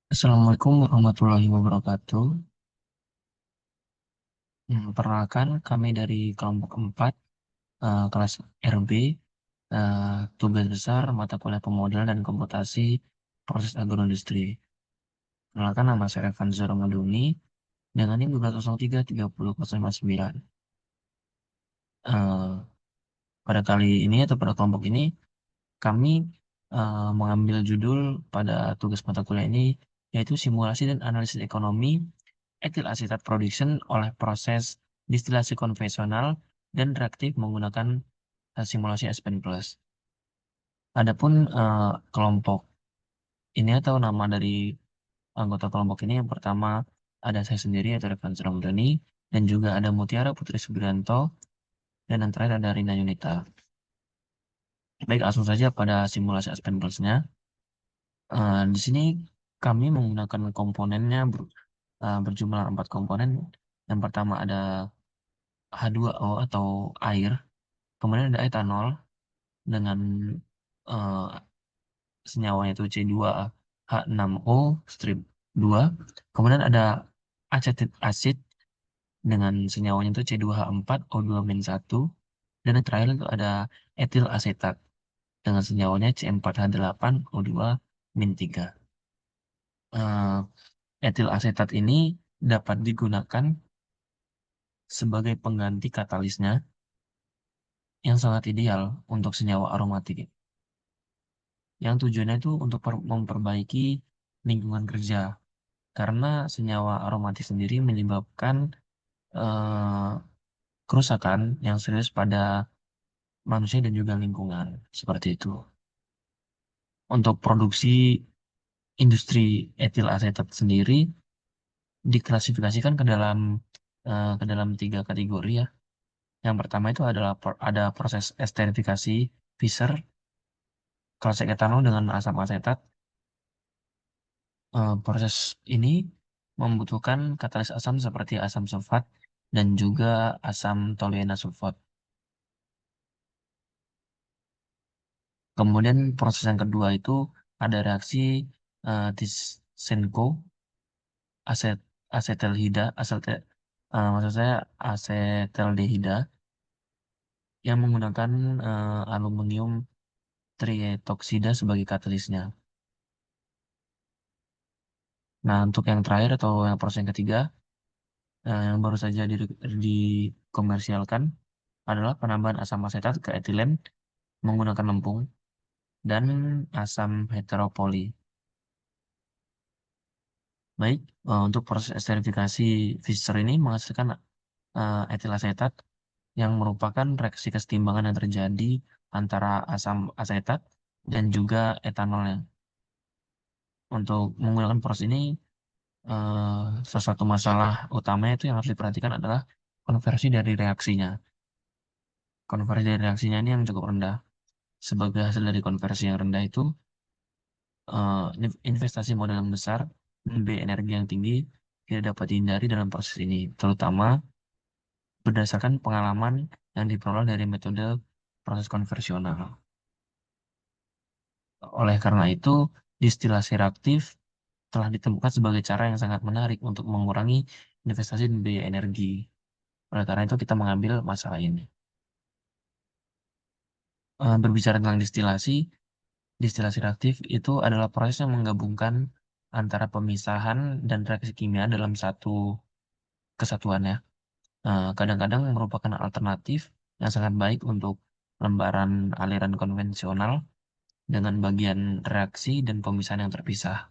Assalamualaikum warahmatullahi wabarakatuh. Perkenalkan, kami dari kelompok 4, kelas RB, tugas besar mata kuliah pemodelan dan komputasi proses agroindustri. Perkenalkan, nama saya Evan Zoromaduni dengan NIM 1203 30 059. Eh, Pada kali ini atau pada kelompok ini, kami mengambil judul pada tugas mata kuliah ini, yaitu simulasi dan analisis ekonomi etil asetat production oleh proses distilasi konvensional dan reaktif menggunakan simulasi Aspen Plus. Adapun kelompok ini atau nama dari anggota kelompok ini yang pertama ada saya sendiri atau Revan Ramdhani dan juga ada Mutiara Putri Subianto dan yang terakhir ada Rina Yunita. Baik, langsung saja pada simulasi Aspen Plus-nya. Di sini kami menggunakan komponennya berjumlah 4 komponen. Yang pertama ada H2O atau air. Kemudian ada etanol dengan eh, senyawanya itu C2H6O strip 2. Kemudian ada acetic acid dengan senyawanya itu C2H4O2-1. Dan yang terakhir itu ada etil asetat dengan senyawanya C4H8O2-3. Eh, Etil asetat ini dapat digunakan sebagai pengganti katalisnya yang sangat ideal untuk senyawa aromatik, yang tujuannya itu untuk memperbaiki lingkungan kerja karena senyawa aromatik sendiri menyebabkan eh, kerusakan yang serius pada manusia dan juga lingkungan seperti itu. Untuk produksi industri etil asetat sendiri diklasifikasikan ke dalam 3 kategori ya. Yang pertama itu adalah ada proses esterifikasi Fischer klasik etanol dengan asam asetat. Proses ini membutuhkan katalis asam seperti asam sulfat dan juga asam toluena sulfat. Kemudian proses yang kedua itu ada reaksi Tissenko aset asetaldehyda maksud saya asetaldehida yang menggunakan aluminium trietoksida sebagai katalisnya. Nah, untuk yang terakhir atau yang proses yang ketiga yang baru saja dikomersialkan adalah penambahan asam asetat ke etilen menggunakan lempung dan asam heteropoli. Baik, untuk proses esterifikasi Fischer ini menghasilkan etil asetat yang merupakan reaksi kesetimbangan yang terjadi antara asam asetat dan juga etanolnya. Untuk menggunakan proses ini, eh, salah satu masalah utamanya itu yang harus diperhatikan adalah konversi dari reaksinya. Konversi dari reaksinya ini yang cukup rendah. Sebagai hasil dari konversi yang rendah itu, investasi modal yang besar dan biaya energi yang tinggi tidak dapat dihindari dalam proses ini, terutama berdasarkan pengalaman yang diperoleh dari metode proses konversional. Oleh karena itu, distilasi reaktif telah ditemukan sebagai cara yang sangat menarik untuk mengurangi investasi dan biaya energi. Oleh karena itu, kita mengambil masalah ini. Berbicara tentang distilasi, distilasi reaktif itu adalah proses yang menggabungkan antara pemisahan dan reaksi kimia dalam satu kesatuan ya. Kadang-kadang merupakan alternatif yang sangat baik untuk lembaran aliran konvensional dengan bagian reaksi dan pemisahan yang terpisah.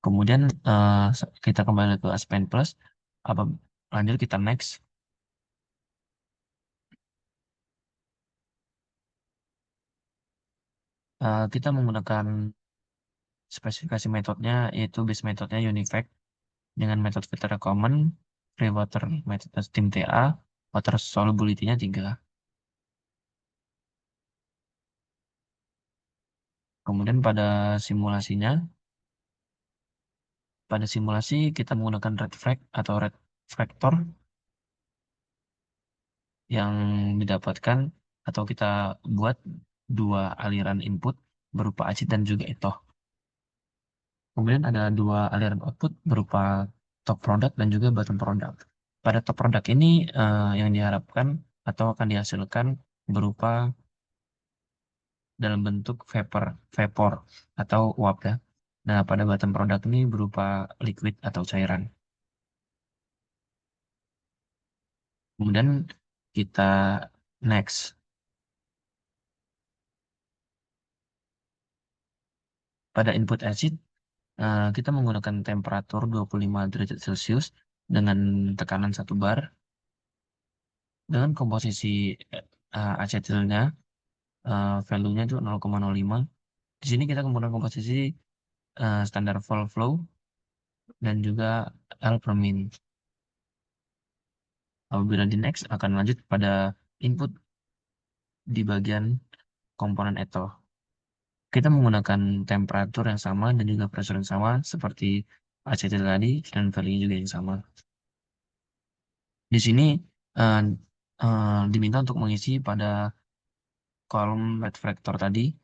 Kemudian kita kembali ke Aspen Plus. Apa lanjut kita next. Kita menggunakan spesifikasi metodenya yaitu base metodenya Univac dengan metode filter common, free water metode steam TA, water solubility-nya 3. Kemudian pada simulasi kita menggunakan red frac atau red fractor yang didapatkan atau kita buat dua aliran input berupa acid dan juga etoh. Kemudian ada dua aliran output berupa top product dan juga bottom product. Pada top product ini yang diharapkan atau akan dihasilkan berupa dalam bentuk vapor atau uap ya. Nah, pada bottom product ini berupa liquid atau cairan. Kemudian kita next. Pada input acid, kita menggunakan temperatur 25 derajat Celcius dengan tekanan 1 bar dengan komposisi acetilnya value-nya itu 0,05. Di sini kita menggunakan komposisi standar vol flow dan juga L per min. Apabila di next akan lanjut pada input di bagian komponen etol. Kita menggunakan temperatur yang sama dan juga pressure yang sama seperti acetil tadi dan value juga yang sama. Di sini uh, diminta untuk mengisi pada kolom red vector tadi.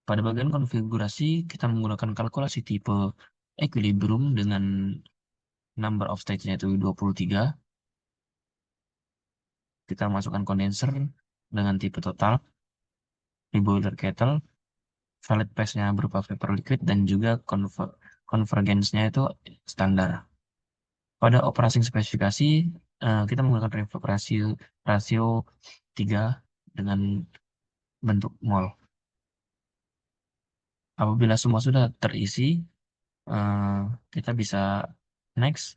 Pada bagian konfigurasi, kita menggunakan kalkulasi tipe equilibrium dengan number of stage-nya itu 23. Kita masukkan condenser dengan tipe total, reboiler kettle, valid phase-nya berupa vapor liquid, dan juga convergence-nya itu standar. Pada operasi spesifikasi, kita menggunakan reverb rasio 3 dengan bentuk mol. Apabila semua sudah terisi, kita bisa next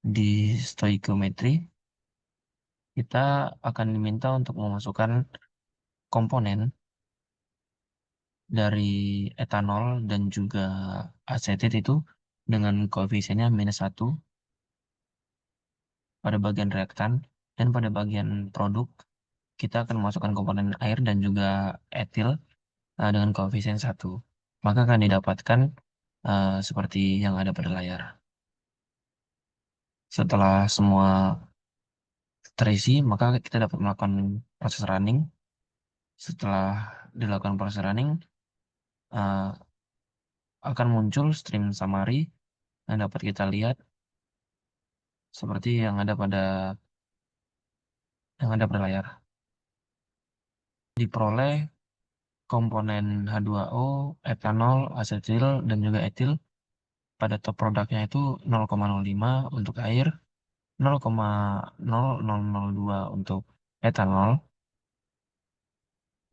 di stoichiometry. Kita akan diminta untuk memasukkan komponen dari etanol dan juga asetit itu dengan koefisiennya -1 pada bagian reaktan, dan pada bagian produk kita akan memasukkan komponen air dan juga etil dengan koefisien 1. Maka akan didapatkan seperti yang ada pada layar. Setelah semua terisi, maka kita dapat melakukan proses running. Setelah dilakukan proses running, akan muncul stream summary yang dapat kita lihat seperti yang ada pada layar. Diperoleh komponen H2O, etanol, asetil, dan juga etil. Pada top produknya itu 0,05 untuk air, 0,0002 untuk etanol,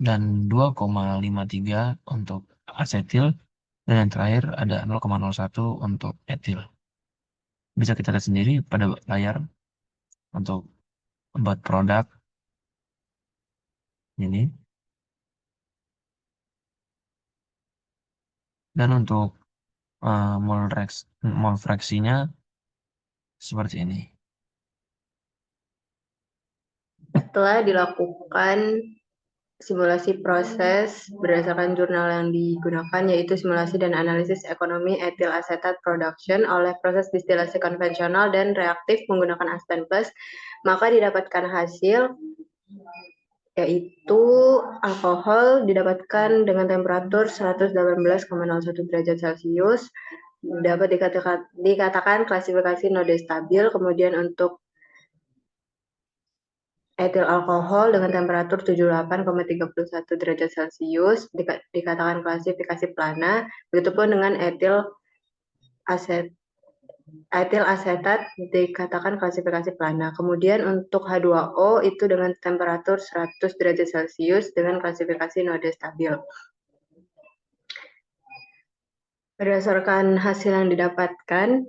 dan 2,53 untuk asetil, dan yang terakhir ada 0,01 untuk etil. Bisa kita lihat sendiri pada layar untuk buat produk ini. Dan untuk mol fraksinya seperti ini. Setelah dilakukan simulasi proses berdasarkan jurnal yang digunakan, yaitu simulasi dan analisis ekonomi etil asetat production oleh proses distilasi konvensional dan reaktif menggunakan Aspen Plus, maka didapatkan hasil yaitu alkohol didapatkan dengan temperatur 118,01 derajat Celcius, dapat dikatakan klasifikasi node stabil. Kemudian untuk etil alkohol dengan temperatur 78,31 derajat Celcius dikatakan klasifikasi plana, begitupun dengan etil asetat dikatakan klasifikasi plana. Kemudian untuk H2O itu dengan temperatur 100 derajat Celcius dengan klasifikasi node stabil. Berdasarkan hasil yang didapatkan,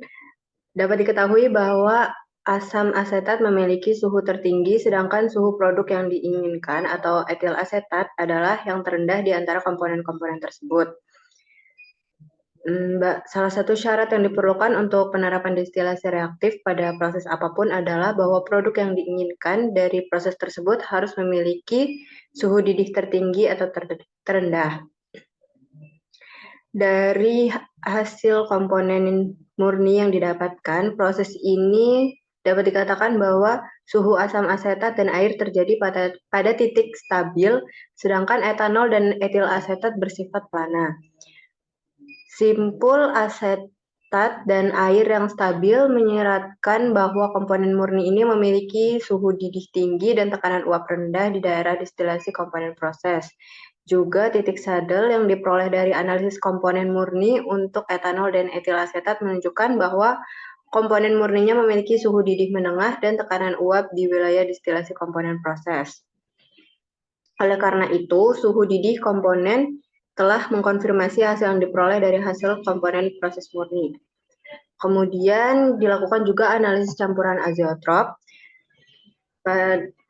dapat diketahui bahwa asam asetat memiliki suhu tertinggi, sedangkan suhu produk yang diinginkan atau etil asetat adalah yang terendah di antara komponen-komponen tersebut. Salah satu syarat yang diperlukan untuk penerapan destilasi reaktif pada proses apapun adalah bahwa produk yang diinginkan dari proses tersebut harus memiliki suhu didih tertinggi atau terendah. Dari hasil komponen murni yang didapatkan, proses ini dapat dikatakan bahwa suhu asam asetat dan air terjadi pada titik stabil, sedangkan etanol dan etil asetat bersifat plana. Simpul asetat dan air yang stabil menyiratkan bahwa komponen murni ini memiliki suhu didih tinggi dan tekanan uap rendah di daerah distilasi komponen proses. Juga titik saddle yang diperoleh dari analisis komponen murni untuk etanol dan etil asetat menunjukkan bahwa komponen murninya memiliki suhu didih menengah dan tekanan uap di wilayah distilasi komponen proses. Oleh karena itu, suhu didih komponen telah mengkonfirmasi hasil yang diperoleh dari hasil komponen proses murni. Kemudian dilakukan juga analisis campuran azeotrop.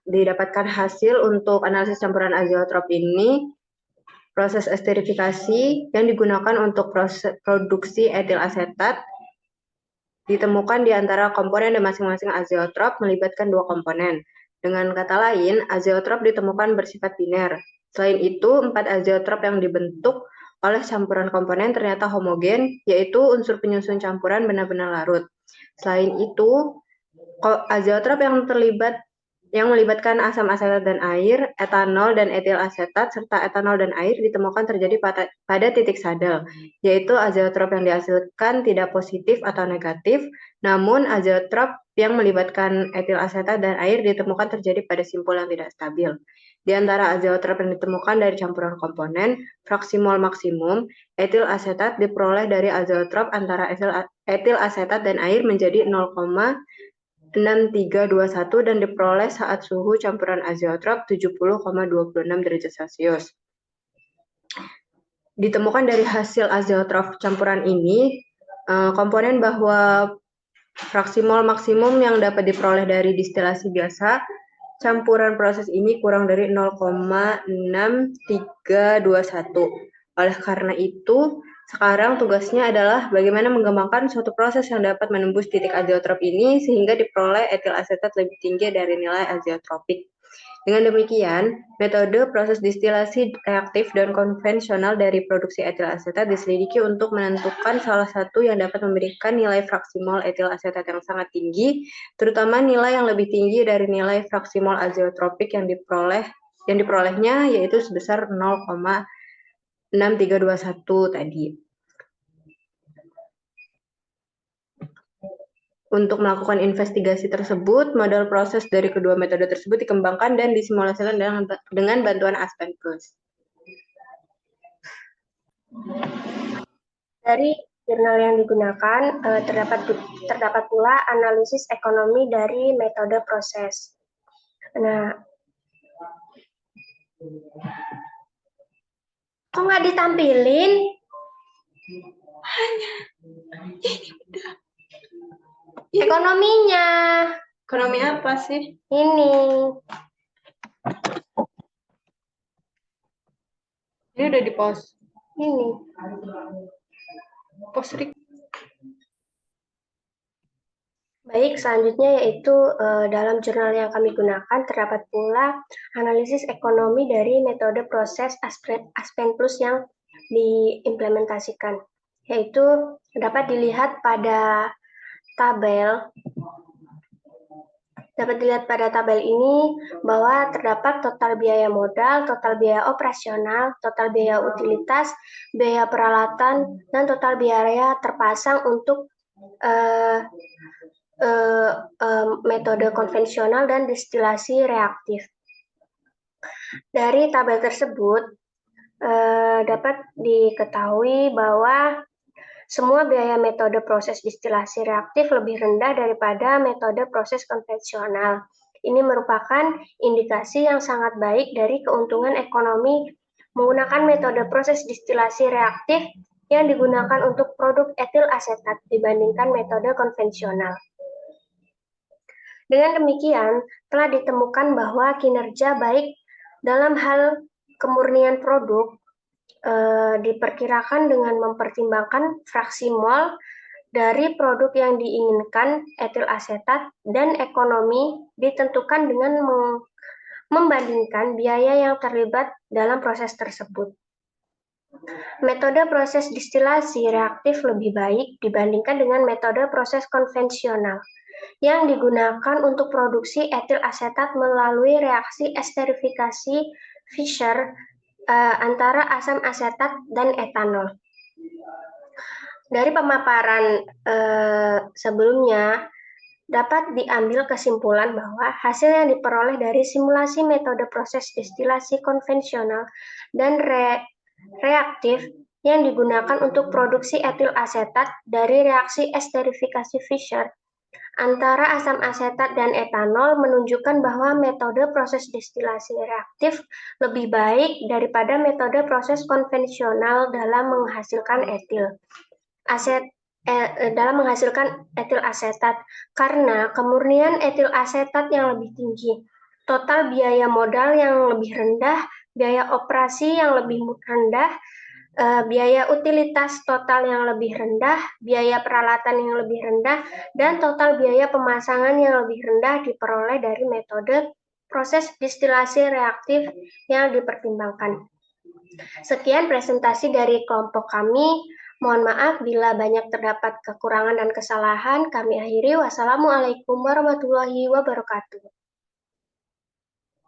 Didapatkan hasil untuk analisis campuran azeotrop ini, proses esterifikasi yang digunakan untuk produksi etil asetat ditemukan di antara komponen dan masing-masing azeotrop melibatkan dua komponen. Dengan kata lain, azeotrop ditemukan bersifat biner. Selain itu, 4 azeotrop yang dibentuk oleh campuran komponen ternyata homogen, yaitu unsur penyusun campuran benar-benar larut. Selain itu, azeotrop yang melibatkan asam asetat dan air, etanol dan etil asetat, serta etanol dan air ditemukan terjadi pada titik saddle, yaitu azeotrop yang dihasilkan tidak positif atau negatif, namun azeotrop yang melibatkan etil asetat dan air ditemukan terjadi pada simpul yang tidak stabil. Di antara azeotrop yang ditemukan dari campuran komponen, fraksi mol maksimum etil asetat diperoleh dari azeotrop antara etil asetat dan air menjadi 0,6321 dan diperoleh saat suhu campuran azeotrop 70,26 derajat Celcius. Ditemukan dari hasil azeotrop campuran ini, komponen bahwa fraksi mol maksimum yang dapat diperoleh dari distilasi biasa, campuran proses ini kurang dari 0,6321. Oleh karena itu, sekarang tugasnya adalah bagaimana mengembangkan suatu proses yang dapat menembus titik azeotrop ini sehingga diperoleh etil asetat lebih tinggi dari nilai azeotropik. Dengan demikian, metode proses distilasi reaktif dan konvensional dari produksi etil asetat diselidiki untuk menentukan salah satu yang dapat memberikan nilai fraksi mol etil asetat yang sangat tinggi, terutama nilai yang lebih tinggi dari nilai fraksi mol azeotropik yang diperolehnya, yaitu sebesar 0,6321 tadi. Untuk melakukan investigasi tersebut, model proses dari kedua metode tersebut dikembangkan dan disimulasikan dengan bantuan Aspen Plus. Dari jurnal yang digunakan, terdapat pula analisis ekonomi dari metode proses. Nah, kok nggak ditampilin? Ekonominya. Ekonomi apa sih? Ini. Ini udah di post. Ini. Post. Baik, selanjutnya yaitu dalam jurnal yang kami gunakan terdapat pula analisis ekonomi dari metode proses Aspen Plus yang diimplementasikan, yaitu dapat dilihat pada tabel. Dapat dilihat pada tabel ini bahwa terdapat total biaya modal, total biaya operasional, total biaya utilitas, biaya peralatan, dan total biaya terpasang untuk metode konvensional dan distilasi reaktif. Dari tabel tersebut dapat diketahui bahwa semua biaya metode proses distilasi reaktif lebih rendah daripada metode proses konvensional. Ini merupakan indikasi yang sangat baik dari keuntungan ekonomi menggunakan metode proses distilasi reaktif yang digunakan untuk produk etil asetat dibandingkan metode konvensional. Dengan demikian, telah ditemukan bahwa kinerja baik dalam hal kemurnian produk diperkirakan dengan mempertimbangkan fraksi mol dari produk yang diinginkan etil asetat dan ekonomi ditentukan dengan membandingkan biaya yang terlibat dalam proses tersebut. Metode proses distilasi reaktif lebih baik dibandingkan dengan metode proses konvensional yang digunakan untuk produksi etil asetat melalui reaksi esterifikasi Fischer antara asam asetat dan etanol. Dari pemaparan sebelumnya, dapat diambil kesimpulan bahwa hasil yang diperoleh dari simulasi metode proses destilasi konvensional dan reaktif yang digunakan untuk produksi etil asetat dari reaksi esterifikasi Fischer antara asam asetat dan etanol menunjukkan bahwa metode proses destilasi reaktif lebih baik daripada metode proses konvensional dalam menghasilkan etil asetat karena kemurnian etil asetat yang lebih tinggi, total biaya modal yang lebih rendah, biaya operasi yang lebih rendah, biaya utilitas total yang lebih rendah, biaya peralatan yang lebih rendah, dan total biaya pemasangan yang lebih rendah diperoleh dari metode proses destilasi reaktif yang dipertimbangkan. Sekian presentasi dari kelompok kami. Mohon maaf bila banyak terdapat kekurangan dan kesalahan. Kami akhiri. Wassalamualaikum warahmatullahi wabarakatuh.